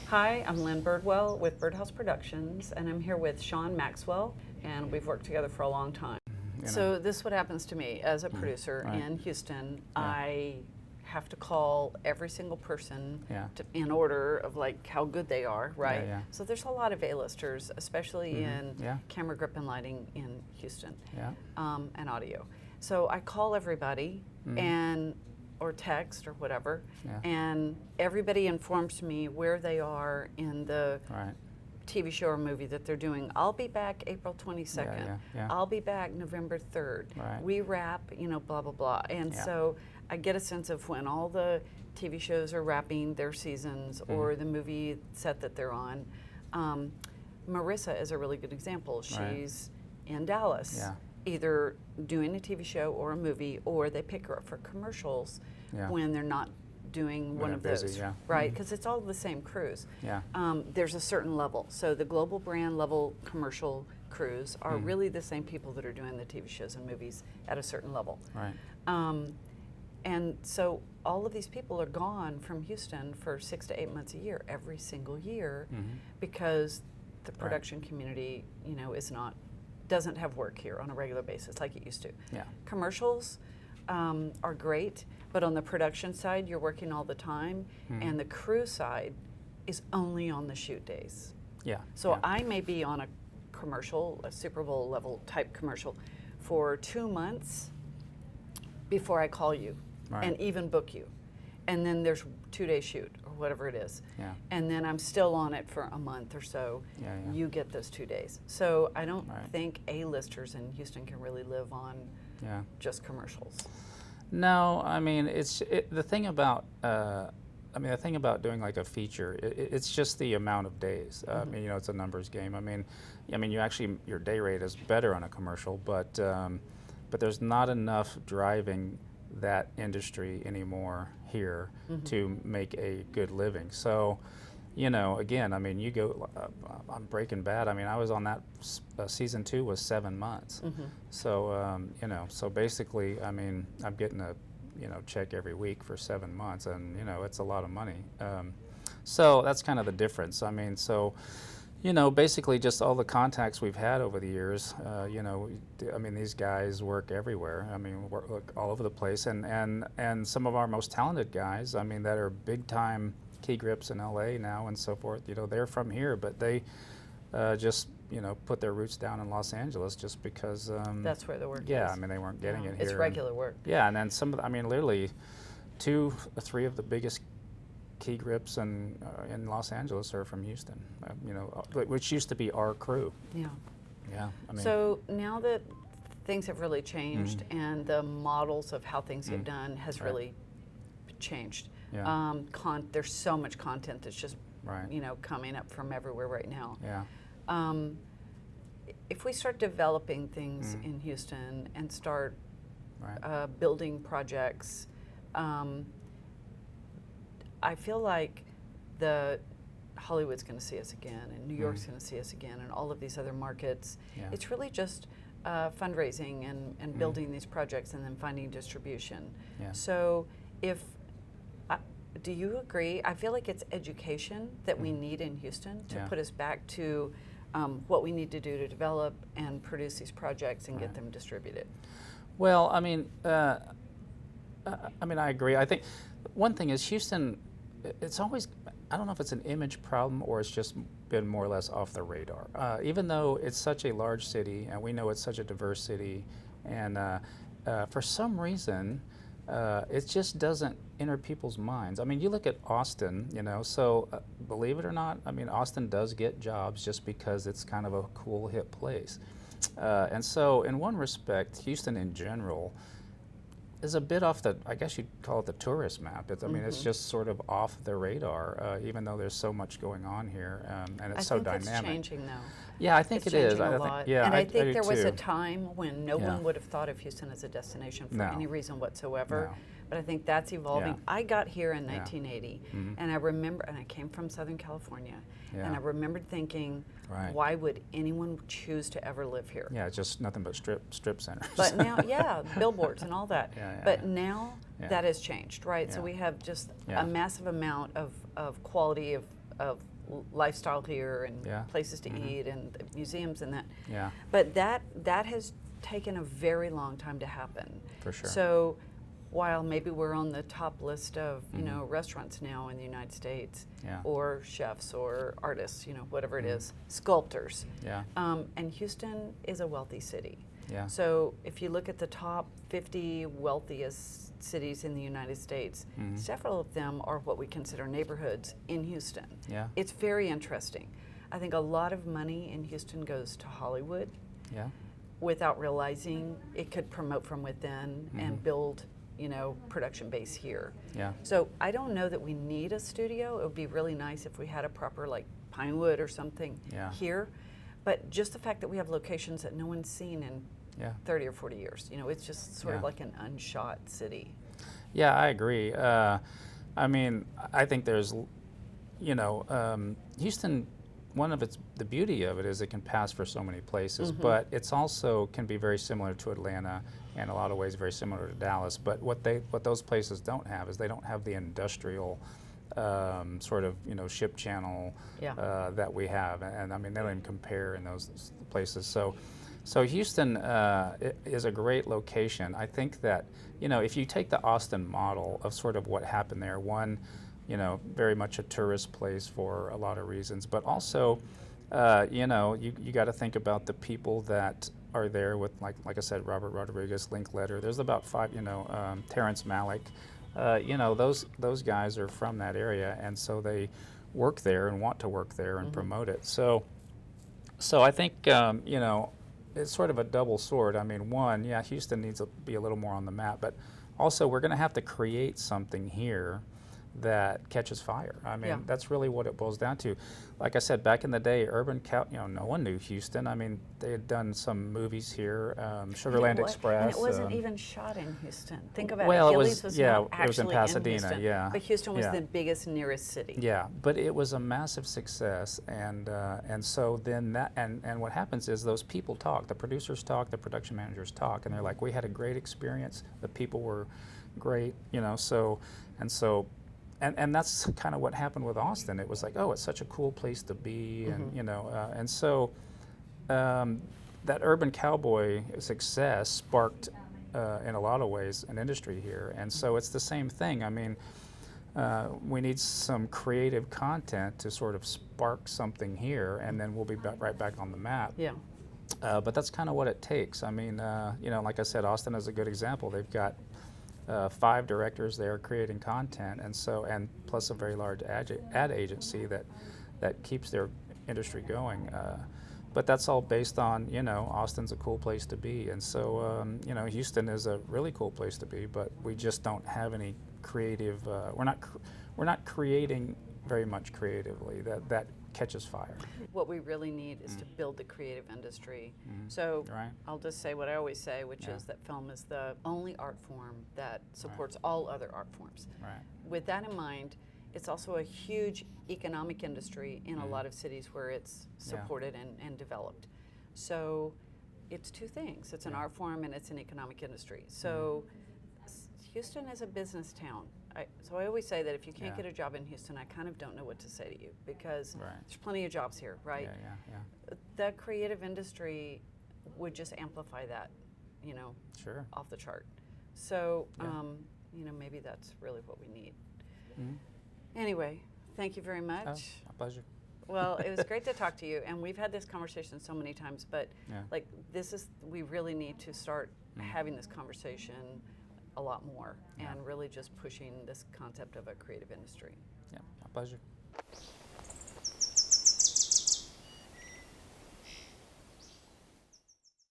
Hi, I'm Lynn Birdwell with Birdhouse Productions, and I'm here with Sean Maxwell, and we've worked together for a long time. So this is what happens to me as a producer in Houston. I have to call every single person in order of like how good they are, right? So there's a lot of A-listers, especially in camera grip and lighting in Houston, and audio. So I call everybody and or text or whatever, and everybody informs me where they are in the TV show or movie that they're doing. I'll be back April 22nd. I'll be back November 3rd. We wrap, you know, blah, blah, blah. And so I get a sense of when all the TV shows are wrapping their seasons or the movie set that they're on. Marissa is a really good example. She's in Dallas, either doing a TV show or a movie, or they pick her up for commercials when they're not doing one of those, right? Because it's all the same crews. There's a certain level. So the global brand level commercial crews are really the same people that are doing the TV shows and movies at a certain level. And so all of these people are gone from Houston for 6 to 8 months a year, every single year, because the production community, you know, doesn't have work here on a regular basis like it used to. Commercials are great, but on the production side, you're working all the time, and the crew side is only on the shoot days. So I may be on a commercial, a Super Bowl level type commercial, for 2 months before I call you and even book you. And then there's 2-day shoot or whatever it is. And then I'm still on it for a month or so. You get those 2 days. So I don't think A-listers in Houston can really live on just commercials. No, I mean the thing about the thing about doing like a feature, it's just the amount of days. I mean, you know, it's a numbers game. I mean, you actually your day rate is better on a commercial, but there's not enough driving that industry anymore here to make a good living. So, you know, again, I mean, you go on Breaking Bad. I mean, I was on that season 2 was 7 months. So, you know, so basically, I mean, I'm getting a check every week for 7 months, and you know, it's a lot of money. So that's kind of the difference. I mean, so. You know, basically just all the contacts we've had over the years, you know, I mean, these guys work everywhere. I mean, work all over the place. And some of our most talented guys, I mean, that are big-time key grips in LA now and so forth, you know, they're from here, but they just, you know, put their roots down in Los Angeles just because... that's where the work is. Yeah, I mean, they weren't getting it here. It's regular work. Yeah, and then some of the, I mean, literally 2 or 3 of the biggest key grips in Los Angeles are from Houston, you know, which used to be our crew. Yeah, I mean. So now that things have really changed and the models of how things get done has really changed. There's so much content that's just you know, coming up from everywhere right now. If we start developing things in Houston and start building projects, I feel like Hollywood's going to see us again, and New York's going to see us again, and all of these other markets. It's really just fundraising and building these projects and then finding distribution. So do you agree? I feel like it's education that we need in Houston to put us back to what we need to do to develop and produce these projects and get them distributed. Well, I mean, I agree. I think one thing is Houston, it's always, I don't know if it's an image problem or it's just been more or less off the radar. Even though it's such a large city and we know it's such a diverse city, and for some reason, it just doesn't enter people's minds. I mean, you look at Austin, you know, so believe it or not, I mean, Austin does get jobs just because it's kind of a cool, hip place. And so in one respect, Houston in general is a bit off the, I guess you'd call it the tourist map. I mean, it's just sort of off the radar, even though there's so much going on here, and it's so dynamic. I think it's changing, though. Yeah, I think it is. It's changing a lot. And I think there was a time when no one would have thought of Houston as a destination for any reason whatsoever. But I think that's evolving. I got here in 1980, and I remember, and I came from Southern California, and I remembered thinking, why would anyone choose to ever live here? Yeah, just nothing but strip centers. But now, billboards and all that. But now that has changed, right? So we have just a massive amount of quality of lifestyle here and Yeah. places to eat and museums and that. Yeah. But that has taken a very long time to happen. For sure. So while maybe we're on the top list of restaurants now in the United States, Yeah. or chefs or artists, whatever it is, sculptors. Yeah. And Houston is a wealthy city. Yeah. So if you look at the top 50 wealthiest cities in the United States, several of them are what we consider neighborhoods in Houston. Yeah. It's very interesting. I think a lot of money in Houston goes to Hollywood Yeah. without realizing it could promote from within and build, production base here. Yeah. So I don't know that we need a studio. It would be really nice if we had a proper like Pinewood or something Yeah. here. But just the fact that we have locations that no one's seen in Yeah. 30 or 40 years, it's just sort of Yeah. like an unshot city. Yeah, I agree. I mean, I think there's, Houston. One of the beauty of it is it can pass for so many places, but it's also can be very similar to Atlanta, and in a lot of ways very similar to Dallas. But what those places don't have is they don't have the industrial sort of ship channel that we have, and I mean they don't even compare in those places. So Houston is a great location. I think that if you take the Austin model of sort of what happened there, one, very much a tourist place for a lot of reasons, but also, you got to think about the people that are there with, like I said, Robert Rodriguez, Linkletter. There's about 5, Terrence Malick. Those guys are from that area, and so they work there and want to work there and promote it. So I think, it's sort of a double sword. I mean, one, Houston needs to be a little more on the map, but also we're going to have to create something here that catches fire. I mean, that's really what it boils down to. Like I said, back in the day, no one knew Houston. I mean, they had done some movies here, Sugarland Express. And it wasn't even shot in Houston. Think about well, it. it Gillies was, not it was in actually Pasadena, Houston, yeah. But Houston was Yeah. the biggest, nearest city. Yeah, but it was a massive success, and so then and what happens is those people talk, the producers talk, the production managers talk, and they're like, we had a great experience, the people were great, And that's kind of what happened with Austin. It was like, oh, it's such a cool place to be, and so that urban cowboy success sparked, in a lot of ways, an industry here. And so it's the same thing. I mean, we need some creative content to sort of spark something here, and then we'll be right back on the map. Yeah. But that's kind of what it takes. I mean, like I said, Austin is a good example. They've got 5 directors there creating content, and plus a very large ad agency that keeps their industry going. But that's all based on Austin's a cool place to be, and so Houston is a really cool place to be. But we just don't have any creative. We're not creating very much creatively that catches fire. What we really need is to build the creative industry. So Right. I'll just say what I always say, which is that film is the only art form that supports all other art forms. Right. With that in mind, it's also a huge economic industry in a lot of cities where it's supported and developed. So it's two things. It's an art form and it's an economic industry. So Houston is a business town. So I always say that if you can't get a job in Houston, I kind of don't know what to say to you, because there's plenty of jobs here, right? Yeah. The creative industry would just amplify that, Sure. off the chart. So, maybe that's really what we need. Anyway, thank you very much. Oh, my pleasure. Well, it was great to talk to you, and we've had this conversation so many times, but like we really need to start having this conversation a lot more and really just pushing this concept of a creative industry. Yeah, my pleasure.